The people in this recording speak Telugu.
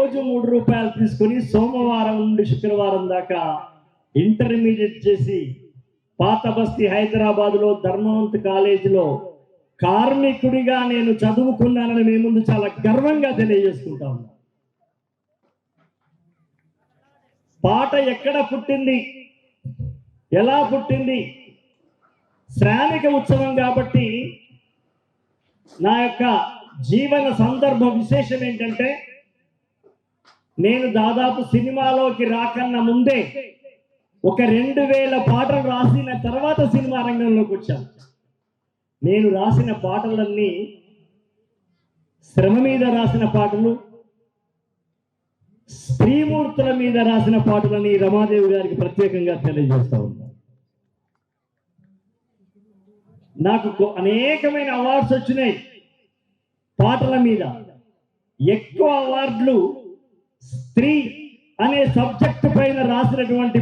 రోజు 3 రూపాయలు తీసుకొని సోమవారం నుండి శుక్రవారం దాకా ఇంటర్మీడియట్ చేసి పాత బస్తీ హైదరాబాద్లో ధర్మవంత్ కాలేజీలో కార్మికుడిగా నేను చదువుకున్నానని మీ ముందు చాలా గర్వంగా తెలియజేసుకుంటా ఉన్నా. పాట ఎక్కడ పుట్టింది, ఎలా పుట్టింది? శ్రామిక ఉత్సవం కాబట్టి నా యొక్క జీవన సందర్భ విశేషం ఏంటంటే, నేను దాదాపు సినిమాలోకి రాకన్నా ముందే ఒక 2000 పాటలు రాసిన తర్వాత సినిమా రంగంలోకి వచ్చాను. నేను రాసిన పాటలన్నీ శ్రమ మీద రాసిన పాటలు, స్త్రీమూర్తుల మీద రాసిన పాటలని రమాదేవి గారికి ప్రత్యేకంగా తెలియజేస్తా ఉన్నాను. నాకు అనేకమైన అవార్డ్స్ వచ్చినాయి పాటల మీద. ఎక్కువ అవార్డులు స్త్రీ అనే సబ్జెక్ట్ పైన రాసినటువంటి